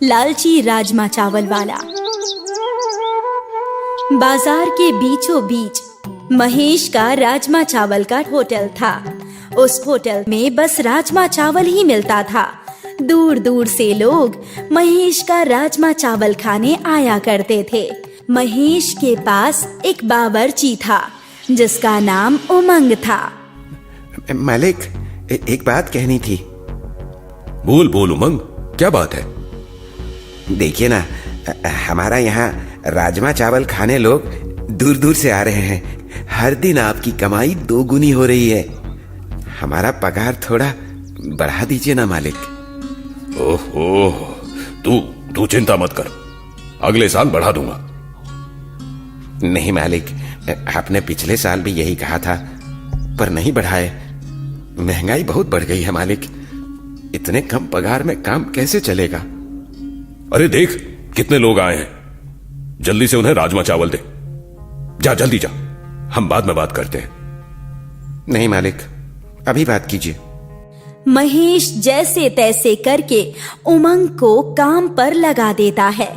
लालची राजमा चावल वाला। बाजार के बीचों बीच महेश का राजमा चावल का होटल था। उस होटल में बस राजमा चावल ही मिलता था। दूर दूर से लोग महेश का राजमा चावल खाने आया करते थे। महेश के पास एक बावर्ची था जिसका नाम उमंग था। मालिक, एक बात कहनी थी। बोल बोल उमंग, क्या बात है? देखिए ना, हमारा यहाँ राजमा चावल खाने लोग दूर दूर से आ रहे हैं। हर दिन आपकी कमाई 2 गुनी हो रही है। हमारा पगार थोड़ा बढ़ा दीजिए ना मालिक। ओहो, तू चिंता मत कर, अगले साल बढ़ा दूंगा। नहीं मालिक, आपने पिछले साल भी यही कहा था, पर नहीं बढ़ाए। महंगाई बहुत बढ़ गई है मालिक। इतने कम पगार में काम कैसे चलेगा? अरे देख कितने लोग आए हैं, जल्दी से उन्हें राजमा चावल दे। जा जल्दी जा, हम बाद में बात करते हैं। नहीं मालिक, अभी बात कीजिए। महेश जैसे तैसे करके उमंग को काम पर लगा देता है।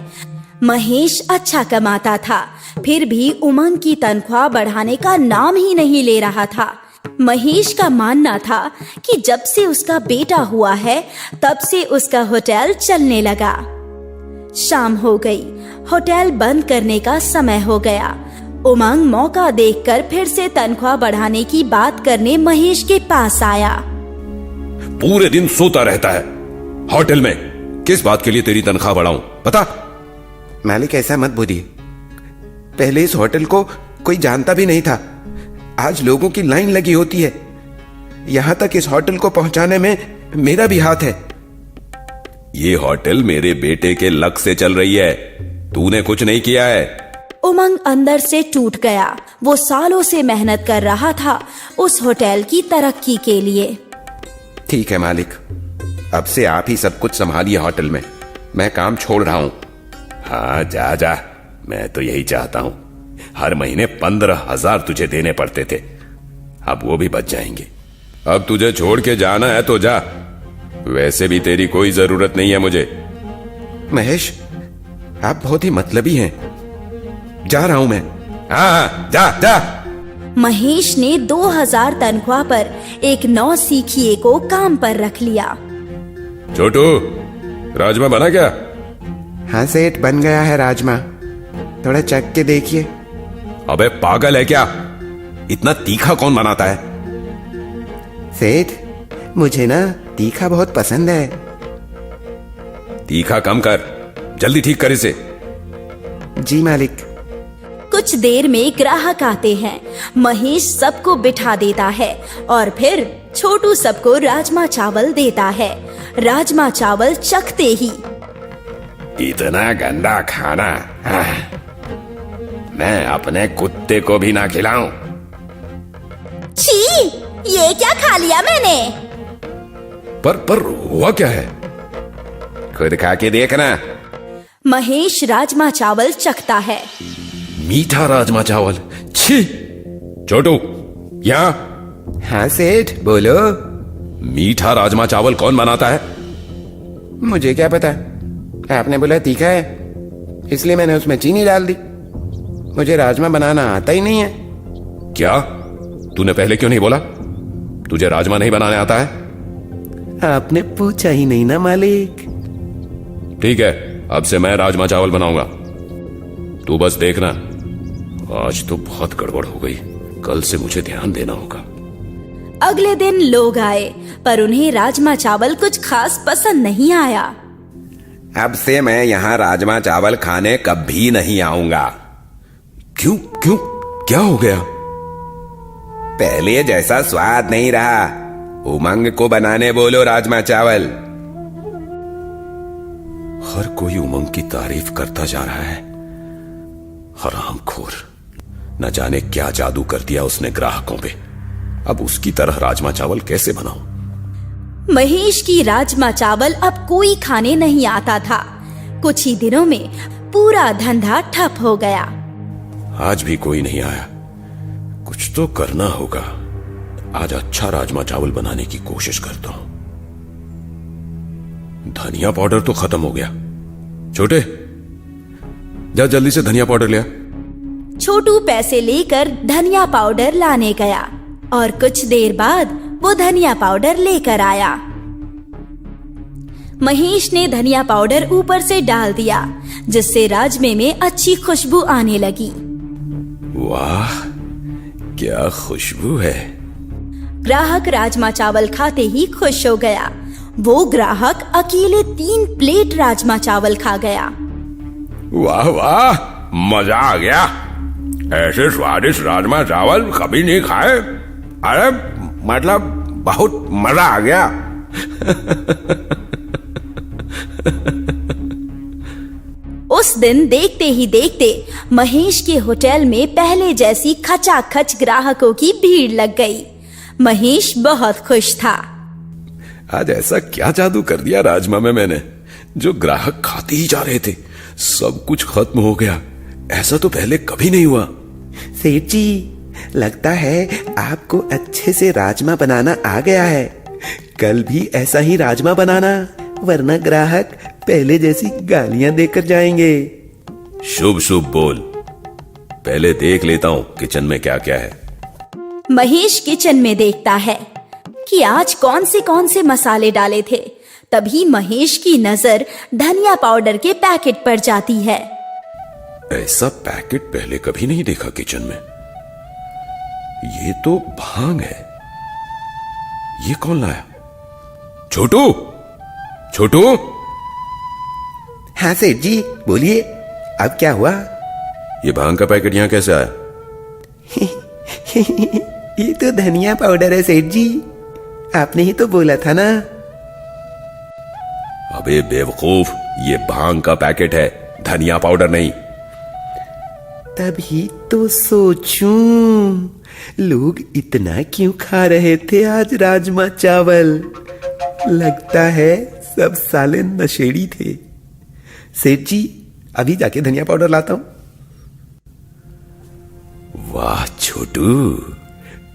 महेश अच्छा कमाता था, फिर भी उमंग की तनख्वाह बढ़ाने का नाम ही नहीं ले रहा था। महेश का मानना था कि जब से उसका बेटा हुआ है तब से उसका होटल चलने लगा। शाम हो गई, होटल बंद करने का समय हो गया। उमंग मौका देखकर फिर से तनख्वाह बढ़ाने की बात करने महेश के पास आया। पूरे दिन सोता रहता है होटल में, किस बात के लिए तेरी तनख्वाह बढ़ाऊं बता? मालिक, ऐसा मत बोलिए। पहले इस होटल को कोई जानता भी नहीं था। आज लोगों की लाइन लगी होती है। यहां तक इस होटल को पहुंचाने में मेरा भी हाथ है। ये होटल मेरे बेटे के लक से चल रही है, तूने कुछ नहीं किया है। उमंग अंदर से टूट गया। वो सालों से मेहनत कर रहा था उस होटल की तरक्की के लिए। ठीक है मालिक, अब से आप ही सब कुछ संभालिए होटल में। मैं काम छोड़ रहा हूं। हाँ जा जा, मैं तो यही चाहता हूं। हर महीने 15,000 तुझे देने पड़ते थे, अब वो भी बच जाएंगे। अब तुझे छोड़ के जाना है तो जा, वैसे भी तेरी कोई जरूरत नहीं है मुझे। महेश, आप बहुत ही मतलबी हैं। जा रहा हूं मैं। हाँ जा जा। महेश ने 2000 तनख्वाह पर एक नौसिखिए को काम पर रख लिया। छोटू, राजमा बना क्या? हाँ सेठ, बन गया है राजमा। थोड़ा चख के देखिए। अबे पागल है क्या? इतना तीखा कौन बनाता है? सेठ, मुझे ना तीखा बहुत पसंद है। तीखा कम कर, जल्दी ठीक कर इसे। जी मालिक। कुछ देर में ग्राहक आते हैं। महेश सबको बिठा देता है और फिर छोटू सबको राजमा चावल देता है। राजमा चावल चखते ही, इतना गंदा खाना मैं अपने कुत्ते को भी ना खिलाऊं। छी, ये क्या खा लिया मैंने? पर हुआ क्या है? खुद खा के देखना। महेश राजमा चावल चखता है। मीठा राजमा चावल, छी। छोटू, यहाँ। हाँ सेठ, बोलो। मीठा राजमा चावल कौन बनाता है? मुझे क्या पता, आपने बोला तीखा है, इसलिए मैंने उसमें चीनी डाल दी। मुझे राजमा बनाना आता ही नहीं है। क्या? तूने पहले क्यों नहीं बोला? तुझे राजमा नहीं बनाने आता है? आपने पूछा ही नहीं ना मालिक। ठीक है, अब से मैं राजमा चावल बनाऊंगा। तू बस देखना, आज तो बहुत गड़बड़ हो गई। कल से मुझे ध्यान देना होगा। अगले दिन लोग आए, पर उन्हें राजमा चावल कुछ खास पसंद नहीं आया। अब से मैं यहाँ राजमा चावल खाने कभी नहीं आऊंगा। क्यों क्यों, क्या हो गया? पहले जैसा स्वाद नहीं रहा। उमंग को बनाने बोलो राजमा चावल। हर कोई उमंग की तारीफ करता जा रहा है। हरामखोर, न जाने क्या जादू कर दिया उसने ग्राहकों पे। अब उसकी तरह राजमा चावल कैसे बनाऊं? महेश की राजमा चावल अब कोई खाने नहीं आता था। कुछ ही दिनों में पूरा धंधा ठप हो गया। आज भी कोई नहीं आया, कुछ तो करना होगा। आज अच्छा राजमा चावल बनाने की कोशिश करता हूं। धनिया पाउडर तो खत्म हो गया, छोटे, जा जल्दी से धनिया पाउडर ले आ। छोटू पैसे लेकर धनिया पाउडर लाने गया और कुछ देर बाद वो धनिया पाउडर लेकर आया। महेश ने धनिया पाउडर ऊपर से डाल दिया, जिससे राजमे में अच्छी खुशबू आने लगी। वाह, क्या खुशबू है। ग्राहक राजमा चावल खाते ही खुश हो गया। वो ग्राहक अकेले 3 प्लेट राजमा चावल खा गया। वाह वाह, मजा आ गया। ऐसे स्वादिष्ट राजमा चावल कभी नहीं खाए। अरे मतलब बहुत मजा आ गया। उस दिन देखते ही देखते महेश के होटल में पहले जैसी खचाखच ग्राहकों की भीड़ लग गई। महेश बहुत खुश था। आज ऐसा क्या जादू कर दिया राजमा में मैंने, जो ग्राहक खाते ही जा रहे थे सब कुछ खत्म हो गया। ऐसा तो पहले कभी नहीं हुआ। सेठ जी, लगता है आपको अच्छे से राजमा बनाना आ गया है। कल भी ऐसा ही राजमा बनाना, वरना ग्राहक पहले जैसी गालियां देकर जाएंगे। शुभ शुभ बोल। पहले देख लेता हूँ किचन में क्या क्या है। महेश किचन में देखता है कि आज कौन से मसाले डाले थे। तभी महेश की नजर धनिया पाउडर के पैकेट पर जाती है। ऐसा पैकेट पहले कभी नहीं देखा किचन में। ये तो भांग है। ये कौन लाया? छोटू, छोटू। हाँ सेठ जी, बोलिए, अब क्या हुआ? ये भांग का पैकेट यहां कैसे आया? ये तो धनिया पाउडर है सेठ जी, आपने ही तो बोला था ना। अबे बेवकूफ, ये भांग का पैकेट है, धनिया पाउडर नहीं। तभी तो सोचूं, लोग इतना क्यों खा रहे थे आज राजमा चावल। लगता है सब साले नशेड़ी थे। सेठ जी, अभी जाके धनिया पाउडर लाता हूं। वाह छोटू,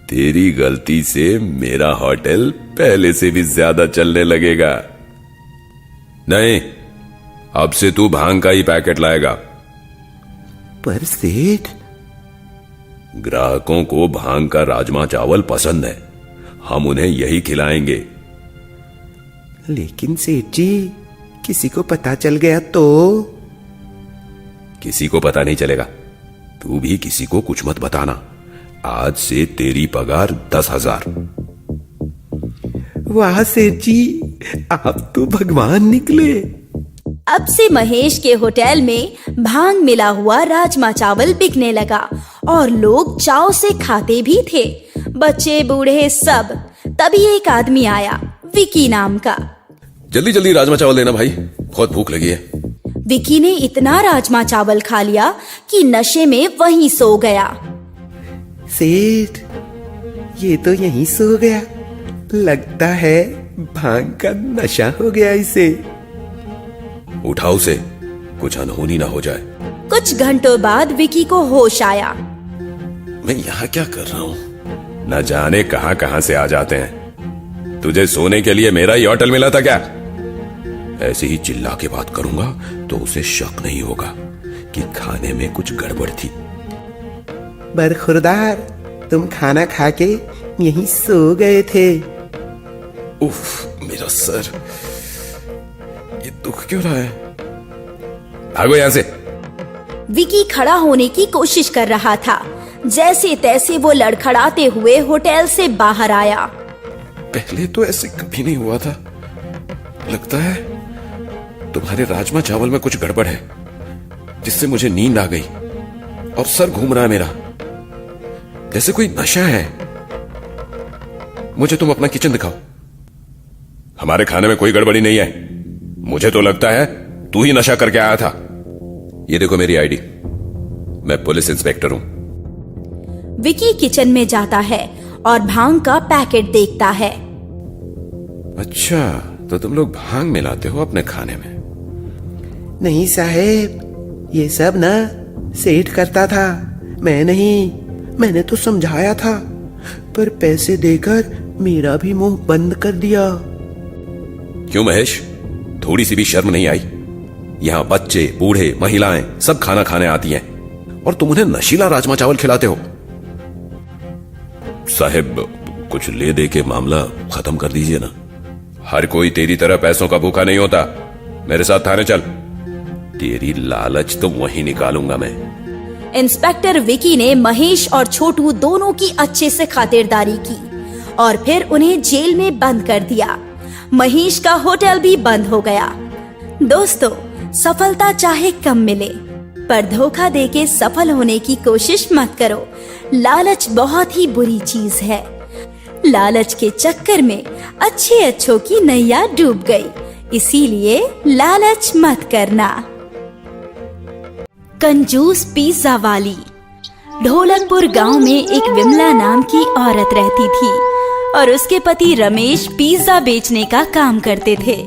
तेरी गलती से मेरा होटल पहले से भी ज्यादा चलने लगेगा। नहीं, अब से तू भांग का ही पैकेट लाएगा। पर सेठ, ग्राहकों को भांग का राजमा चावल पसंद है, हम उन्हें यही खिलाएंगे। लेकिन सेठ जी, किसी को पता चल गया तो? किसी को पता नहीं चलेगा। तू भी किसी को कुछ मत बताना। आज से तेरी पगार 10,000। वाह सेठ जी, आप तो भगवान निकले। अब से महेश के होटल में भांग मिला हुआ राजमा चावल बिकने लगा और लोग चाव से खाते भी थे, बच्चे बूढ़े सब। तभी एक आदमी आया, विकी नाम का। जल्दी जल्दी राजमा चावल देना भाई, बहुत भूख लगी है। विकी ने इतना राजमा चावल खा लिया कि नशे में वहीं सो गया। सेठ, ये तो यहीं सो गया। लगता है भांग का नशा हो गया इसे। उठाओ उसे, कुछ अनहोनी ना हो जाए। कुछ घंटों बाद विकी को होश आया। मैं यहाँ क्या कर रहा हूँ? न जाने कहां कहां से आ जाते हैं। तुझे सोने के लिए मेरा ही होटल मिला था क्या? ऐसे ही चिल्ला के बात करूंगा तो उसे शक नहीं होगा कि खाने में कुछ गड़बड़ थी। बरखुरदार, तुम खाना खा के यहीं सो गए थे। उफ, मेरा सर, ये दुख क्यों रहा है? भागो यहां से। विकी खड़ा होने की कोशिश कर रहा था। जैसे तैसे वो लड़खड़ाते हुए होटल से बाहर आया। पहले तो ऐसे कभी नहीं हुआ था। लगता है तुम्हारे राजमा चावल में कुछ गड़बड़ है, जिससे मुझे नींद आ गई और सर घूम रहा है मेरा, जैसे कोई नशा है। मुझे तुम अपना किचन दिखाओ। हमारे खाने में कोई गड़बड़ी नहीं है। मुझे तो लगता है तू ही नशा करके आया था। ये देखो मेरी आईडी, मैं पुलिस इंस्पेक्टर हूं। विकी किचन में जाता है और भांग का पैकेट देखता है। अच्छा, तो तुम लोग भांग मिलाते हो अपने खाने में? नहीं साहेब, ये सब ना सेठ करता था, मैं नहीं। मैंने तो समझाया था, पर पैसे देकर मेरा भी मुंह बंद कर दिया। क्यों महेश, थोड़ी सी भी शर्म नहीं आई? यहाँ बच्चे, बूढ़े, महिलाएं सब खाना खाने आती हैं और तुम उन्हें नशीला राजमा चावल खिलाते हो। साहिब, कुछ ले दे के मामला खत्म कर दीजिए ना। हर कोई तेरी तरह पैसों का भूखा नहीं होता। मेरे साथ थाने चल, तेरी लालच तो वहीं निकालूंगा मैं। इंस्पेक्टर विकी ने महेश और छोटू दोनों की अच्छे से खातिरदारी की और फिर उन्हें जेल में बंद कर दिया। महेश का होटल भी बंद हो गया। दोस्तों, सफलता चाहे कम मिले, पर धोखा देके सफल होने की कोशिश मत करो। लालच बहुत ही बुरी चीज है। लालच के चक्कर में अच्छों की नैया डूब गई, इसीलिए लालच मत करना। कंजूस पिज्जा वाली। ढोलकपुर गांव में एक विमला नाम की औरत रहती थी और उसके पति रमेश पिज्जा बेचने का काम करते थे।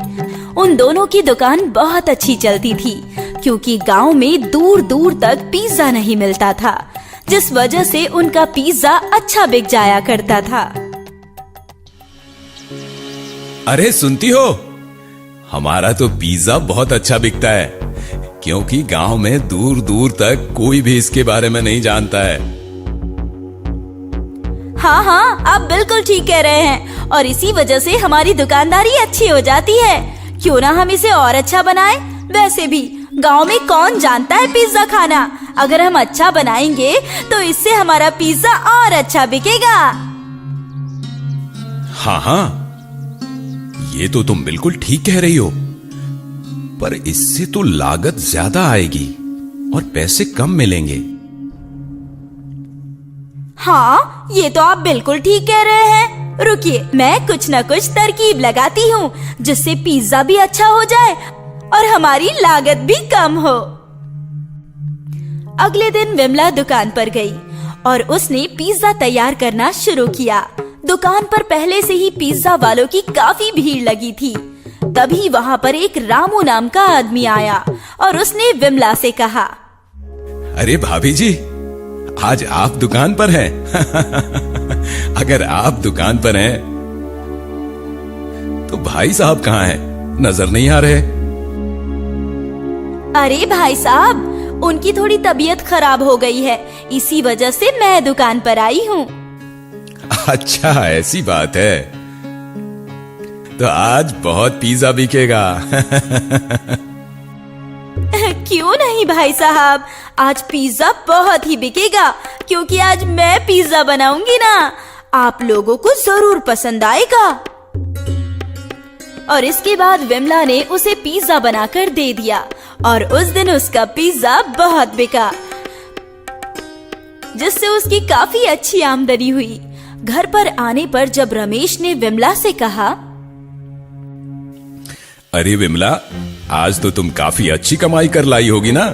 उन दोनों की दुकान बहुत अच्छी चलती थी क्योंकि गांव में दूर दूर तक पिज्जा नहीं मिलता था, जिस वजह से उनका पिज्जा अच्छा बिक जाया करता था। अरे सुनती हो, हमारा तो पिज्जा बहुत अच्छा बिकता है क्योंकि गांव में दूर दूर तक कोई भी इसके बारे में नहीं जानता है। हाँ, आप बिल्कुल ठीक कह रहे हैं और इसी वजह से हमारी दुकानदारी अच्छी हो जाती है। क्यों ना हम इसे और अच्छा बनाएं? वैसे भी गांव में कौन जानता है पिज्जा खाना। अगर हम अच्छा बनाएंगे तो इससे हमारा पिज्जा और अच्छा बिकेगा। हाँ, ये तो तुम बिल्कुल ठीक कह रही हो, पर इससे तो लागत ज्यादा आएगी और पैसे कम मिलेंगे। हाँ, ये तो आप बिल्कुल ठीक कह रहे हैं। रुकिए, मैं कुछ न कुछ तरकीब लगाती हूँ जिससे पिज्जा भी अच्छा हो जाए और हमारी लागत भी कम हो। अगले दिन विमला दुकान पर गई और उसने पिज्जा तैयार करना शुरू किया। दुकान पर पहले से ही पिज्जा वालों की काफी भीड़ लगी थी। तभी वहाँ पर एक रामू नाम का आदमी आया और उसने विमला से कहा, अरे भाभी जी, आज आप दुकान पर हैं। अगर आप दुकान पर हैं तो भाई साहब कहाँ हैं? नजर नहीं आ रहे। अरे भाई साहब, उनकी थोड़ी तबीयत खराब हो गई है, इसी वजह से मैं दुकान पर आई हूँ। अच्छा, ऐसी बात है, तो आज बहुत पिज्जा बिकेगा। क्यों नहीं भाई साहब, आज पिज्जा बहुत ही बिकेगा क्योंकि आज मैं पिज्जा बनाऊंगी ना। आप लोगों को जरूर पसंद आएगा। और इसके बाद विमला ने उसे पिज्जा बनाकर दे दिया और उस दिन उसका पिज्जा बहुत बिका, जिससे उसकी काफी अच्छी आमदनी हुई। घर पर आने पर जब रमेश ने विमला से कहा, अरे विमला, आज तो तुम काफी अच्छी कमाई कर लाई होगी ना?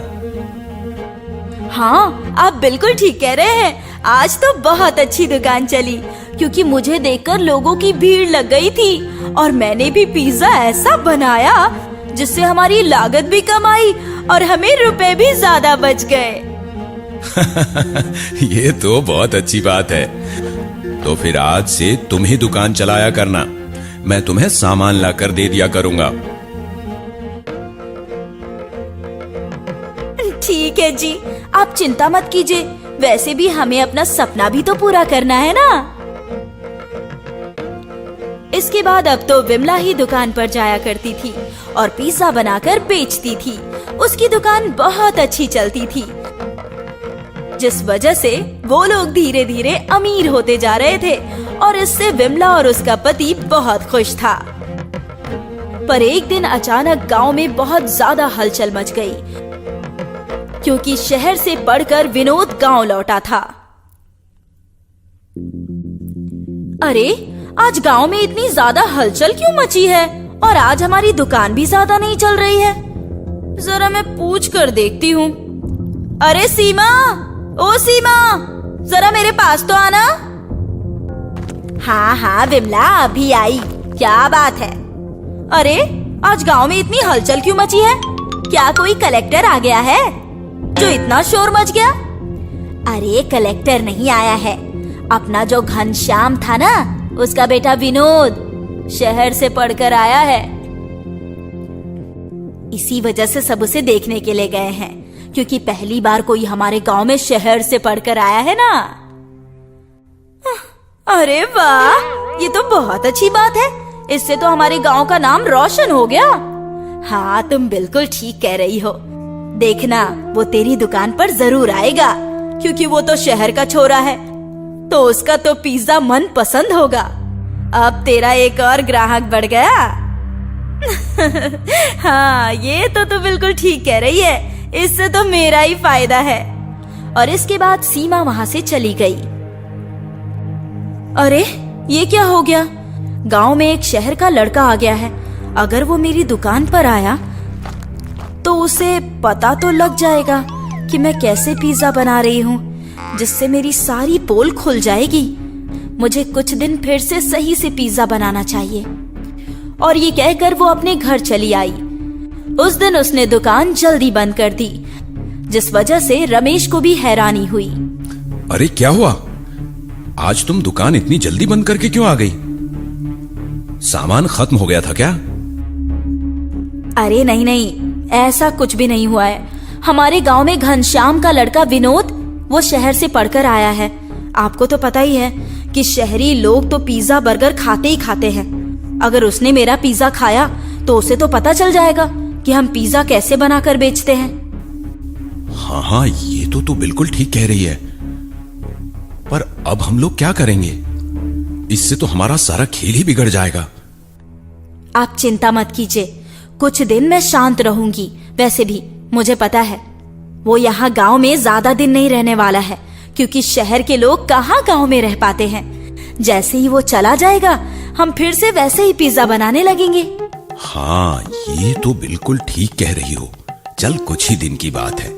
हाँ, आप बिल्कुल ठीक कह रहे हैं। आज तो बहुत अच्छी दुकान चली क्योंकि मुझे देखकर लोगों की भीड़ लग गई थी और मैंने भी पिज्जा ऐसा बनाया जिससे हमारी लागत भी कम आई और हमें रुपए भी ज्यादा बच गए। ये तो बहुत अच्छी बात है। तो फिर आज से तुम ही दुकान चलाया करना, मैं तुम्हें सामान लाकर दे दिया करूंगा। ठीक है जी, आप चिंता मत कीजिए। वैसे भी हमें अपना सपना भी तो पूरा करना है ना। इसके बाद अब तो विमला ही दुकान पर जाया करती थी और पिज्जा बनाकर बेचती थी। उसकी दुकान बहुत अच्छी चलती थी, जिस वजह से वो लोग धीरे धीरे अमीर होते जा रहे थे और इससे विमला और उसका पति बहुत खुश था। पर एक दिन अचानक गांव में बहुत ज्यादा हलचल मच गई क्योंकि शहर से पढ़कर विनोद गांव लौटा था। अरे, आज गांव में इतनी ज्यादा हलचल क्यों मची है और आज हमारी दुकान भी ज्यादा नहीं चल रही है? जरा मैं पूछ कर देखती हूँ। अरे सीमा, ओ सीमा, जरा मेरे पास तो आना। हाँ विमला, अभी आई। क्या बात है? अरे, आज गांव में इतनी हलचल क्यों मची है? क्या कोई कलेक्टर आ गया है जो इतना शोर मच गया? अरे, कलेक्टर नहीं आया है, अपना जो घनश्याम था ना, उसका बेटा विनोद शहर से पढ़कर आया है। इसी वजह से सब उसे देखने के लिए गए हैं, क्योंकि पहली बार कोई हमारे गांव में शहर से पढ़कर आया है ना। अरे वाह, ये तो बहुत अच्छी बात है। इससे तो हमारे गांव का नाम रोशन हो गया। हाँ, तुम बिल्कुल ठीक कह रही हो। देखना, वो तेरी दुकान पर जरूर आएगा, क्योंकि वो तो शहर का छोरा है, तो उसका तो पिज्जा मन पसंद होगा। अब तेरा एक और ग्राहक बढ़ गया। हाँ, ये तो बिल्कुल ठीक कह रही है। इससे तो मेरा ही फायदा है। और इसके बाद सीमा वहां से चली गई। अरे, ये क्या हो गया? गांव में एक शहर का लड़का आ गया है। अगर वो मेरी दुकान पर आया तो उसे पता तो लग जाएगा कि मैं कैसे पिज्जा बना रही हूँ, जिससे मेरी सारी पोल खुल जाएगी। मुझे कुछ दिन फिर से सही से पिज्जा बनाना चाहिए। और ये कहकर वो अपने घर चली आई। उस दिन उसने दुकान जल्दी बंद कर दी, जिस वजह से रमेश को भी हैरानी हुई। अरे क्या हुआ? आज तुम दुकान इतनी जल्दी बंद करके क्यों आ गई? सामान खत्म हो गया था क्या? अरे नहीं, ऐसा कुछ भी नहीं हुआ है। हमारे गांव में घनश्याम का लड़का विनोद, वो शहर से पढ़कर आया है। आपको तो पता ही है कि शहरी लोग तो पिज्जा बर्गर खाते ही खाते हैं। अगर उसने मेरा पिज्जा खाया तो उसे तो पता चल जाएगा कि हम पिज्जा कैसे बनाकर बेचते हैं। हाँ, ये तो बिल्कुल ठीक कह रही है। पर अब हम लोग क्या करेंगे? इससे तो हमारा सारा खेल ही बिगड़ जाएगा। आप चिंता मत कीजिए, कुछ दिन मैं शांत रहूंगी। वैसे भी मुझे पता है वो यहाँ गांव में ज्यादा दिन नहीं रहने वाला है, क्योंकि शहर के लोग कहाँ गांव में रह पाते हैं। जैसे ही वो चला जाएगा, हम फिर से वैसे ही पिज्जा बनाने लगेंगे। हाँ, ये तो बिल्कुल ठीक कह रही हो। चल, कुछ ही दिन की बात है।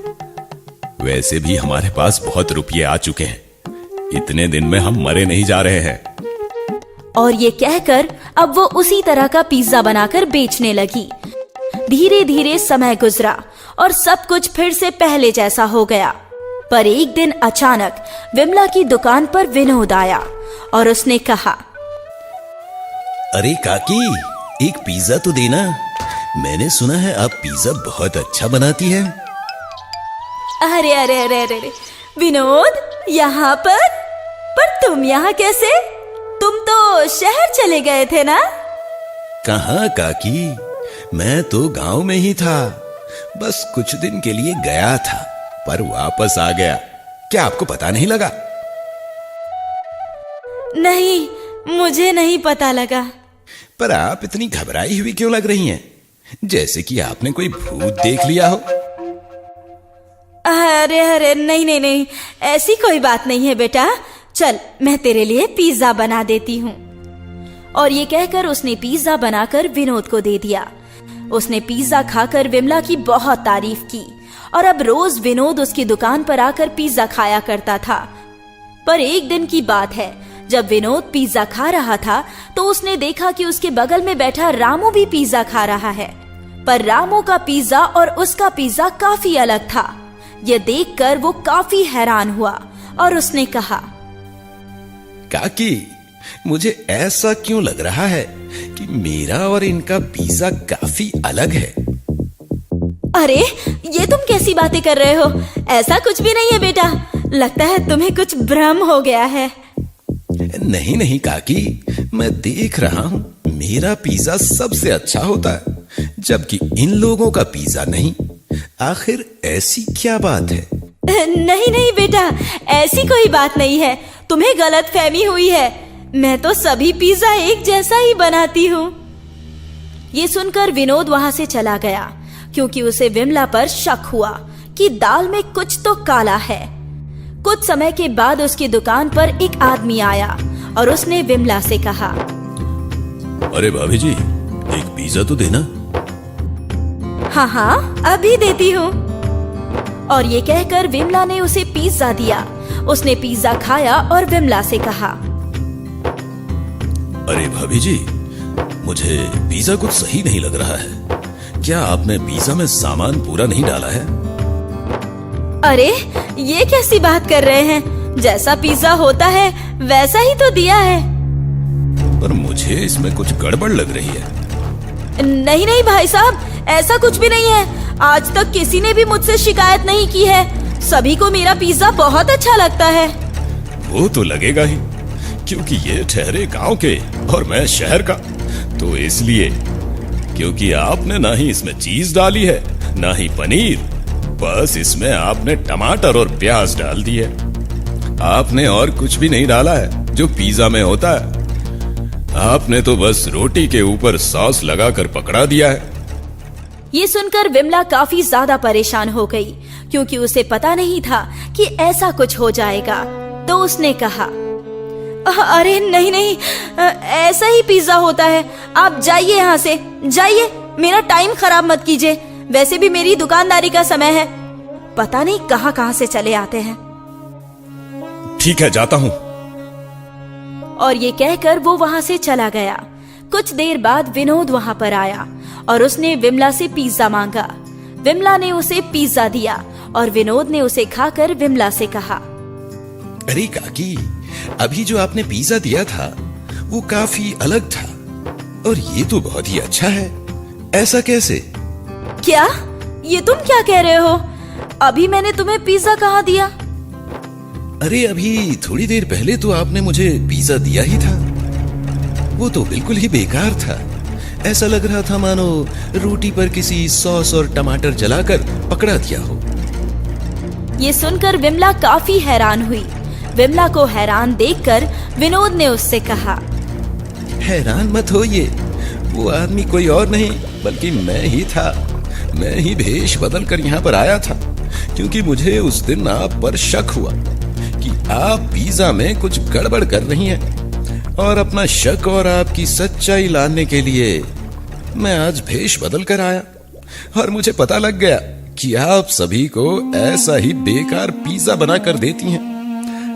वैसे भी हमारे पास बहुत रुपये आ चुके हैं। इतने दिन में हम मरे नहीं जा रहे हैं। और ये कहकर अब वो उसी तरह का पिज्जा बनाकर बेचने लगी। धीरे धीरे समय गुजरा और सब कुछ फिर से पहले जैसा हो गया। पर एक दिन अचानक विमला की दुकान पर विनोद आया और उसने कहा, अरे काकी, एक पिज्जा तो देना। मैंने सुना है आप पिज्जा बहुत अच्छा बनाती हैं। अरे अरे अरे अरे विनोद, यहाँ पर तुम यहाँ कैसे? तुम तो शहर चले गए थे ना? कहाँ काकी, मैं तो गांव में ही था। बस कुछ दिन के लिए गया था, पर वापस आ गया। क्या आपको पता नहीं लगा? नहीं, मुझे नहीं पता लगा। पर आप इतनी घबराई हुई क्यों लग रही हैं? जैसे कि आपने कोई भूत देख लिया हो। अरे अरे नहीं नहीं नहीं, ऐसी कोई बात नहीं है बेटा। चल, मैं तेरे लिए पिज्जा बना देती हूँ। और ये कहकर उसने पिज्जा बनाकर विनोद को दे दिया। उसने पिज्जा खाकर विमला की बहुत तारीफ की और अब रोज विनोद उसकी दुकान पर आकर पिज्जा खाया करता था। पर एक दिन की बात है, जब विनोद पिज्जा खा रहा था तो उसने देखा कि उसके बगल में बैठा रामू भी पिज्जा खा रहा है। पर रामू का पिज्जा और उसका पिज्जा काफी अलग था। यह देखकर वो काफी हैरान हुआ और उसने कहा, काकी, मुझे ऐसा क्यों लग रहा है कि मेरा और इनका पिज्जा काफी अलग है। अरे, ये तुम कैसी बातें कर रहे हो? ऐसा कुछ भी नहीं है बेटा। लगता है तुम्हें कुछ भ्रम हो गया है। नहीं नहीं काकी, मैं देख रहा हूँ मेरा पिज्जा सबसे अच्छा होता है, जबकि इन लोगों का पिज्जा नहीं। आखिर ऐसी क्या बात है? नहीं नहीं बेटा, ऐसी कोई बात नहीं है। तुम्हें गलतफहमी हुई है। मैं तो सभी पिज्जा एक जैसा ही बनाती हूँ। ये सुनकर विनोद वहां से चला गया, क्योंकि उसे विमला पर शक हुआ कि दाल में कुछ तो काला है। कुछ समय के बाद उसकी दुकान पर एक आदमी आया और उसने विमला से कहा, अरे भाभी जी, एक पिज्जा तो देना। हाँ हाँ, अभी देती हूँ। और ये कहकर विमला ने उसे पिज्जा दिया। उसने पिज्जा खाया और विमला से कहा, अरे भाभी जी, मुझे पिज्जा कुछ सही नहीं लग रहा है। क्या आपने पिज्जा में सामान पूरा नहीं डाला है? अरे, ये कैसी बात कर रहे हैं? जैसा पिज्जा होता है वैसा ही तो दिया है। पर मुझे इसमें कुछ गड़बड़ लग रही है। नहीं नहीं भाई साहब, ऐसा कुछ भी नहीं है। आज तक किसी ने भी मुझसे शिकायत नहीं की है। सभी को मेरा पिज्जा बहुत अच्छा लगता है। वो तो लगेगा ही, क्योंकि ये ठहरे गांव के और मैं शहर का, तो इसलिए क्योंकि आपने ना ही इसमें चीज डाली है ना ही पनीर, बस इसमें आपने टमाटर और प्याज डाल दी है। आपने और कुछ भी नहीं डाला है जो पिज्जा में होता है। आपने तो बस रोटी के ऊपर सॉस लगाकर पकड़ा दिया है। ये सुनकर विमला काफी ज्यादा परेशान हो गई, क्योंकि उसे पता नहीं था कि ऐसा कुछ हो जाएगा। तो उसने कहा, अरे नहीं नहीं, ऐसा ही पिज्जा होता है। आप जाइए यहाँ से, जाइए, मेरा टाइम खराब मत कीजिए। वैसे भी मेरी दुकानदारी का समय है। पता नहीं कहाँ कहाँ से चले आते हैं। ठीक है, जाता हूँ। और ये कहकर वो वहां से चला गया। कुछ देर बाद विनोद वहां पर आया और उसने विमला से पिज्जा मांगा। विमला ने उसे पिज्जा दिया और विनोद ने उसे खाकर विमला से कहा, अरे काकी, अभी जो आपने पिज्जा दिया था वो काफी अलग था और ये तो बहुत ही अच्छा है। ऐसा कैसे? क्या? ये तुम क्या कह रहे हो? अभी मैंने तुम्हें पिज्जा कहाँ दिया? अरे अभी थोड़ी देर पहले तो आपने मुझे पिज्जा दिया ही था। वो तो बिल्कुल ही बेकार था। ऐसा लग रहा था मानो रोटी पर किसी सॉस और टमाटर जलाकर पकड़ा दिया हो। ये सुनकर विमला काफी हैरान हुई। विमला को हैरान देखकर विनोद ने उससे कहा, हैरान मत होइए, वो आदमी कोई और नहीं बल्कि मैं ही था। मैं ही भेष बदल कर यहाँ पर आया था, क्योंकि मुझे उस दिन आप पर शक हुआ कि आप पिज्जा में कुछ गड़बड़ कर रही हैं, और अपना शक और आपकी सच्चाई लाने के लिए मैं आज भेष बदल कर आया। और मुझे पता लग गया कि आप सभी को ऐसा ही बेकार पिज्जा बना कर देती हैं।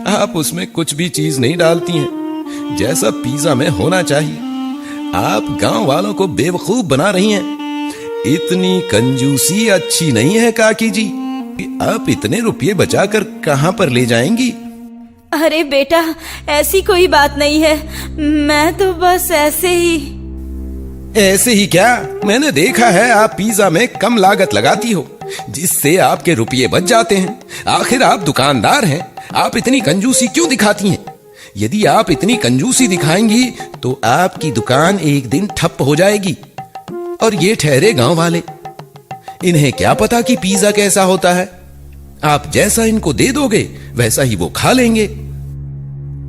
आप उसमें कुछ भी चीज नहीं डालती हैं जैसा पिज्जा में होना चाहिए। आप गांव वालों को बेवकूफ बना रही हैं। इतनी कंजूसी अच्छी नहीं है काकी जी। आप इतने रुपये बचाकर कहां पर ले जाएंगी? अरे बेटा, ऐसी कोई बात नहीं है। मैं तो बस ऐसे ही। ऐसे ही क्या? मैंने देखा है आप पिज्जा में कम लागत लगाती हो, जिससे आपके रुपये बच जाते हैं। आखिर आप दुकानदार हैं, आप इतनी कंजूसी क्यों दिखाती हैं? यदि आप इतनी कंजूसी दिखाएंगी तो आपकी दुकान एक दिन ठप हो जाएगी। और ये ठहरे गांव वाले, इन्हें क्या पता कि पिज्जा कैसा होता है? आप जैसा इनको दे दोगे वैसा ही वो खा लेंगे।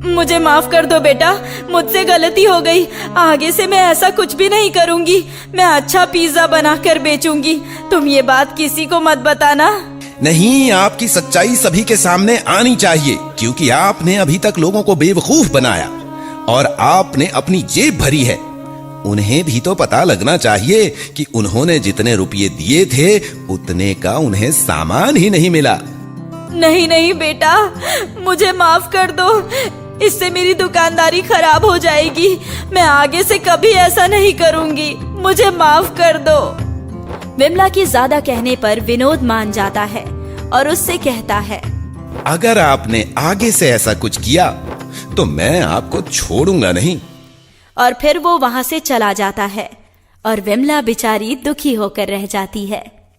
मुझे माफ कर दो बेटा, मुझसे गलती हो गई। आगे से मैं ऐसा कुछ भी नहीं करूंगी। मैं अच्छा पिज्जा बनाकर बेचूंगी। तुम ये बात किसी को मत बताना। नहीं, आपकी सच्चाई सभी के सामने आनी चाहिए, क्योंकि आपने अभी तक लोगों को बेवकूफ बनाया और आपने अपनी जेब भरी है। उन्हें भी तो पता लगना चाहिए कि उन्होंने जितने रुपये दिए थे उतने का उन्हें सामान ही नहीं मिला। नहीं नहीं बेटा, मुझे माफ कर दो। इससे मेरी दुकानदारी खराब हो जाएगी। मैं आगे से कभी ऐसा नहीं करूंगी। मुझे माफ कर दो। विमला के ज्यादा कहने पर विनोद मान जाता है और उससे कहता है, अगर आपने आगे से ऐसा कुछ किया तो मैं आपको छोड़ूंगा नहीं। और फिर वो वहां से चला जाता है और विमला बेचारी दुखी होकर रह जाती है।